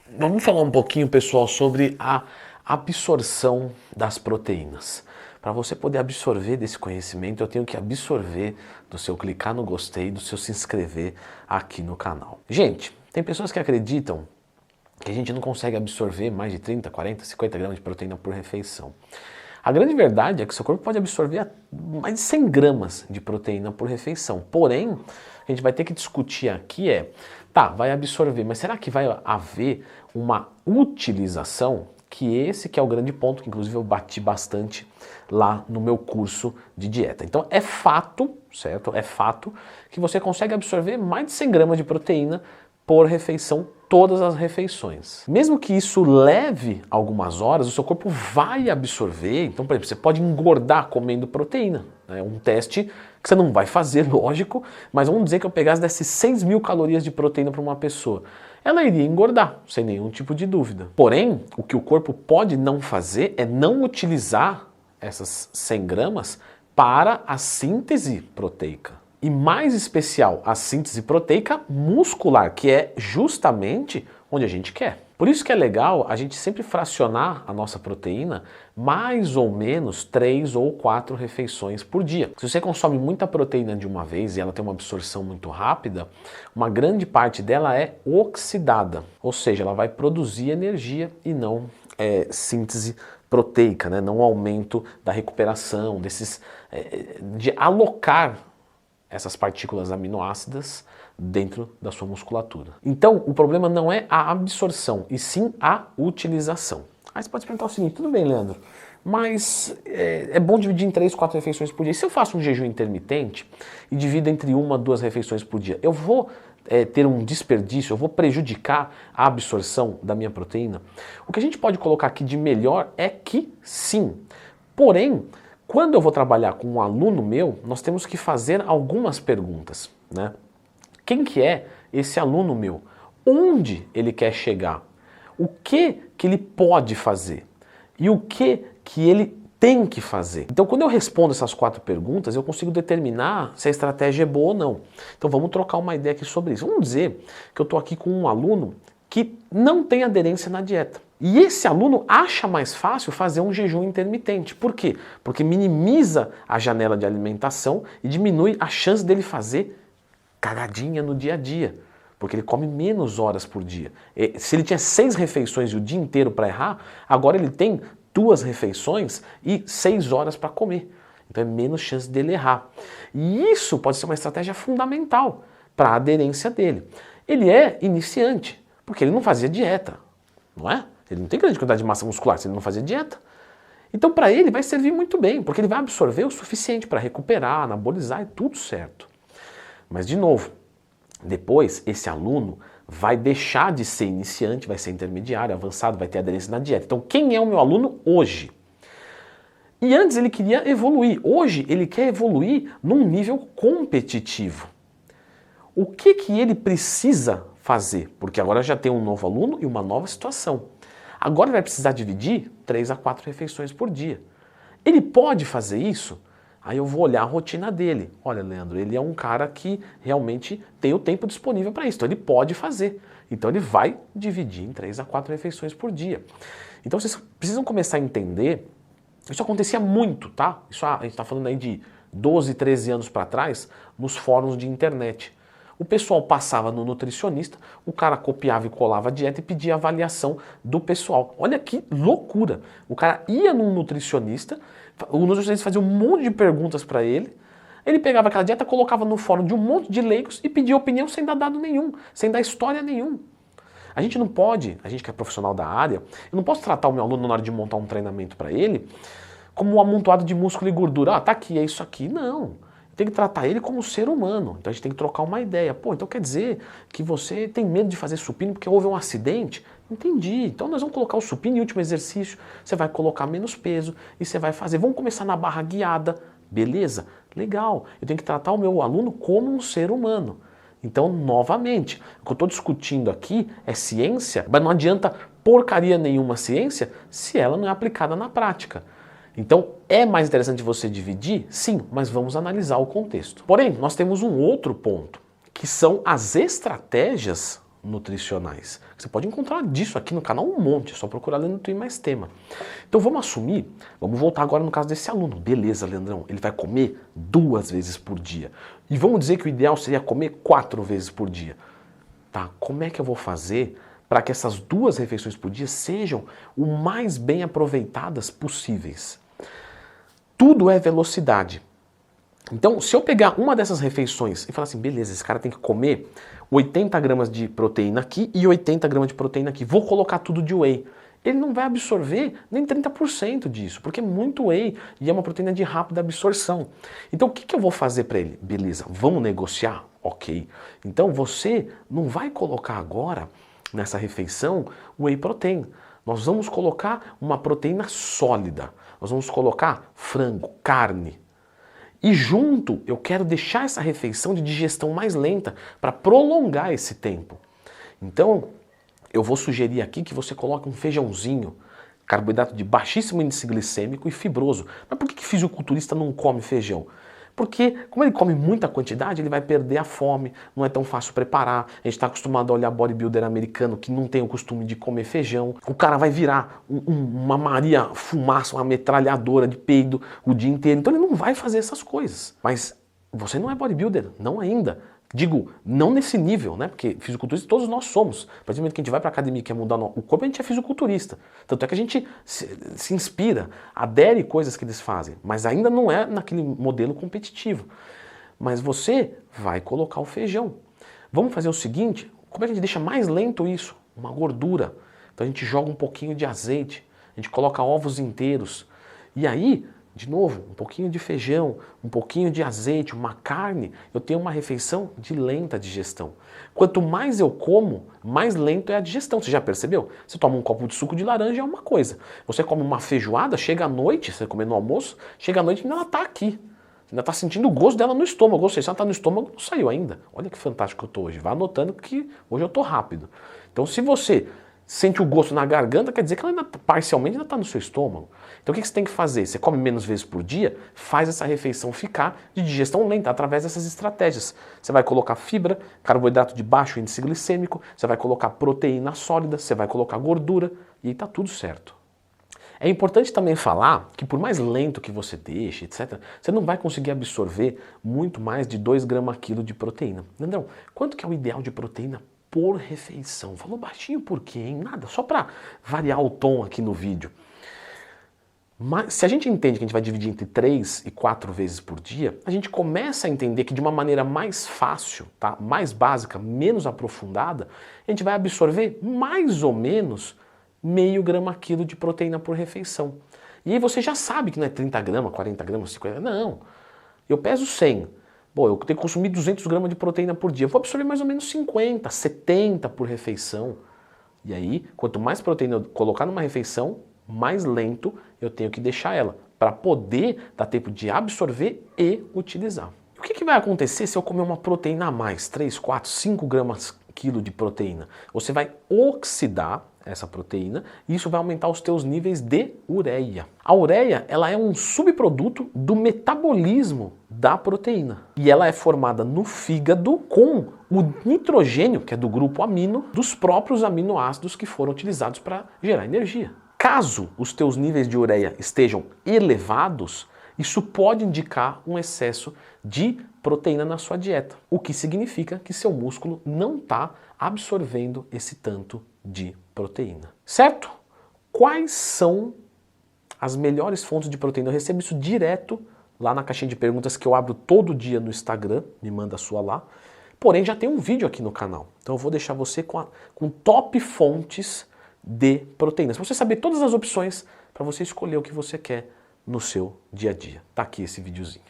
Vamos falar um pouquinho, pessoal, sobre a absorção das proteínas. Para você poder absorver desse conhecimento, eu tenho que absorver do seu clicar no gostei, do seu se inscrever aqui no canal. Gente, tem pessoas que acreditam que a gente não consegue absorver mais de 30, 40, 50 gramas de proteína por refeição. A grande verdade é que seu corpo pode absorver mais de 100 gramas de proteína por refeição. Porém, a gente vai ter que discutir aqui tá, vai absorver, mas será que vai haver uma utilização? Que esse que é o grande ponto, que inclusive eu bati bastante lá no meu curso de dieta. Então é fato, certo? É fato que você consegue absorver mais de 100 gramas de proteína por refeição, todas as refeições. Mesmo que isso leve algumas horas, o seu corpo vai absorver. Então, por exemplo, você pode engordar comendo proteína. É um teste que você não vai fazer, lógico, mas vamos dizer que eu pegasse dessas 6.000 calorias de proteína para uma pessoa. Ela iria engordar, sem nenhum tipo de dúvida. Porém, o que o corpo pode não fazer é não utilizar essas 100 gramas para a síntese proteica. E mais especial, a síntese proteica muscular, que é justamente onde a gente quer. Por isso que é legal a gente sempre fracionar a nossa proteína mais ou menos 3 ou 4 refeições por dia. Se você consome muita proteína de uma vez e ela tem uma absorção muito rápida, uma grande parte dela é oxidada, ou seja, ela vai produzir energia e não síntese proteica, né? Não aumento da recuperação, de alocar essas partículas aminoácidas dentro da sua musculatura. Então, o problema não é a absorção, e sim a utilização. Aí você pode se perguntar o seguinte: tudo bem, Leandro, mas é bom dividir em 3, 4 refeições por dia. E se eu faço um jejum intermitente e divido entre 1 a 2 refeições por dia, eu vou ter um desperdício, eu vou prejudicar a absorção da minha proteína? O que a gente pode colocar aqui de melhor é que sim. Porém, quando eu vou trabalhar com um aluno meu, nós temos que fazer algumas perguntas, né? Quem que é esse aluno meu? Onde ele quer chegar? O que ele pode fazer? E o que ele tem que fazer? Então, quando eu respondo essas 4 perguntas, eu consigo determinar se a estratégia é boa ou não. Então, vamos trocar uma ideia aqui sobre isso. Vamos dizer que eu estou aqui com um aluno que não tem aderência na dieta. E esse aluno acha mais fácil fazer um jejum intermitente. Por quê? Porque minimiza a janela de alimentação e diminui a chance dele fazer cagadinha no dia a dia. Porque ele come menos horas por dia. Se ele tinha 6 refeições e o dia inteiro para errar, agora ele tem 2 refeições e 6 horas para comer. Então é menos chance dele errar. E isso pode ser uma estratégia fundamental para a aderência dele. Ele é iniciante, porque ele não fazia dieta, não é? Ele não tem grande quantidade de massa muscular se ele não fazia dieta. Então para ele vai servir muito bem, porque ele vai absorver o suficiente para recuperar, anabolizar e tudo certo. Mas de novo, depois esse aluno vai deixar de ser iniciante, vai ser intermediário, avançado, vai ter aderência na dieta. Então quem é o meu aluno hoje? E antes ele queria evoluir, hoje ele quer evoluir num nível competitivo. O que ele precisa fazer? Porque agora já tem um novo aluno e uma nova situação. Agora ele vai precisar dividir 3 a 4 refeições por dia. Ele pode fazer isso? Aí eu vou olhar a rotina dele. Olha, Leandro, ele é um cara que realmente tem o tempo disponível para isso, então ele pode fazer. Então ele vai dividir em 3 a 4 refeições por dia. Então vocês precisam começar a entender, isso acontecia muito, tá? Isso a gente está falando aí de 12, 13 anos para trás, nos fóruns de internet. O pessoal passava no nutricionista, o cara copiava e colava a dieta e pedia avaliação do pessoal. Olha que loucura! O cara ia num nutricionista, o nutricionista fazia um monte de perguntas para ele pegava aquela dieta, colocava no fórum de um monte de leigos e pedia opinião sem dar dado nenhum, sem dar história nenhum. A gente não pode, a gente que é profissional da área, eu não posso tratar o meu aluno na hora de montar um treinamento para ele como um amontoado de músculo e gordura. Ah, tá aqui, é isso aqui. Não. Tem que tratar ele como ser humano. Então a gente tem que trocar uma ideia. Pô, então quer dizer que você tem medo de fazer supino porque houve um acidente? Entendi. Então nós vamos colocar o supino em último exercício, você vai colocar menos peso e você vai fazer. Vamos começar na barra guiada. Beleza? Legal. Eu tenho que tratar o meu aluno como um ser humano. Então, novamente, o que eu estou discutindo aqui é ciência, mas não adianta porcaria nenhuma ciência se ela não é aplicada na prática. Então, é mais interessante você dividir? Sim, mas vamos analisar o contexto. Porém, nós temos um outro ponto, que são as estratégias nutricionais. Você pode encontrar disso aqui no canal um monte, é só procurar Leandro Twin mais tema. Então vamos assumir, vamos voltar agora no caso desse aluno. Beleza, Leandrão, ele vai comer 2 vezes por dia. E vamos dizer que o ideal seria comer 4 vezes por dia. Tá, como é que eu vou fazer para que essas 2 refeições por dia sejam o mais bem aproveitadas possíveis? Tudo é velocidade. Então, se eu pegar uma dessas refeições e falar assim, beleza, esse cara tem que comer 80 gramas de proteína aqui e 80 gramas de proteína aqui, vou colocar tudo de whey. Ele não vai absorver nem 30% disso, porque é muito whey e é uma proteína de rápida absorção. Então, o que eu vou fazer para ele? Beleza, vamos negociar? Ok. Então, você não vai colocar agora, nessa refeição, whey protein. Nós vamos colocar uma proteína sólida. Nós vamos colocar frango, carne. E junto, eu quero deixar essa refeição de digestão mais lenta para prolongar esse tempo. Então, eu vou sugerir aqui que você coloque um feijãozinho, carboidrato de baixíssimo índice glicêmico e fibroso. Mas por que fisiculturista não come feijão? Porque, como ele come muita quantidade, ele vai perder a fome, não é tão fácil preparar. A gente está acostumado a olhar bodybuilder americano que não tem o costume de comer feijão. O cara vai virar uma Maria Fumaça, uma metralhadora de peido o dia inteiro. Então ele não vai fazer essas coisas. Mas você não é bodybuilder, não ainda. Digo, não nesse nível, né? Porque fisiculturista todos nós somos. A partir do momento que a gente vai para a academia e quer mudar o corpo, a gente é fisiculturista. Tanto é que a gente se inspira, adere coisas que eles fazem, mas ainda não é naquele modelo competitivo. Mas você vai colocar o feijão. Vamos fazer o seguinte, como é que a gente deixa mais lento isso? Uma gordura. Então a gente joga um pouquinho de azeite, a gente coloca ovos inteiros. E aí, de novo, um pouquinho de feijão, um pouquinho de azeite, uma carne, eu tenho uma refeição de lenta digestão. Quanto mais eu como, mais lento é a digestão. Você já percebeu? Você toma um copo de suco de laranja é uma coisa. Você come uma feijoada, chega à noite, você comer no almoço, chega à noite e ainda ela está aqui. Você ainda está sentindo o gosto dela no estômago. Ou seja, se ela está no estômago, não saiu ainda. Olha que fantástico que eu estou hoje. Vá anotando que hoje eu estou rápido. Então se você sente o gosto na garganta, quer dizer que ela ainda parcialmente ainda está no seu estômago. Então o que você tem que fazer? Você come menos vezes por dia, faz essa refeição ficar de digestão lenta através dessas estratégias. Você vai colocar fibra, carboidrato de baixo índice glicêmico, você vai colocar proteína sólida, você vai colocar gordura e está tudo certo. É importante também falar que por mais lento que você deixe, etc., você não vai conseguir absorver muito mais de 2 gramas quilo de proteína. Entendeu? Quanto que é o ideal de proteína por refeição? Falou baixinho por quê, hein? Nada, só para variar o tom aqui no vídeo. Mas se a gente entende que a gente vai dividir entre 3 e 4 vezes por dia, a gente começa a entender que de uma maneira mais fácil, tá? Mais básica, menos aprofundada, a gente vai absorver mais ou menos meio grama quilo de proteína por refeição. E aí você já sabe que não é 30 gramas, 40 gramas, 50 gramas, não. Eu peso 100. Bom, eu tenho que consumir 200 gramas de proteína por dia. Eu vou absorver mais ou menos 50, 70 por refeição. E aí, quanto mais proteína eu colocar numa refeição, mais lento eu tenho que deixar ela, para poder dar tempo de absorver e utilizar. O que vai acontecer se eu comer uma proteína a mais, 3, 4, 5 gramas quilo de proteína? Você vai oxidar essa proteína e isso vai aumentar os teus níveis de ureia. A ureia, ela é um subproduto do metabolismo da proteína e ela é formada no fígado com o nitrogênio, que é do grupo amino, dos próprios aminoácidos que foram utilizados para gerar energia. Caso os teus níveis de ureia estejam elevados, isso pode indicar um excesso de proteína na sua dieta, o que significa que seu músculo não está absorvendo esse tanto de proteína. Certo? Quais são as melhores fontes de proteína? Eu recebo isso direto lá na caixinha de perguntas que eu abro todo dia no Instagram, me manda a sua lá. Porém, já tem um vídeo aqui no canal, então eu vou deixar você com top fontes de proteínas, para você saber todas as opções para você escolher o que você quer no seu dia a dia. Tá aqui esse videozinho.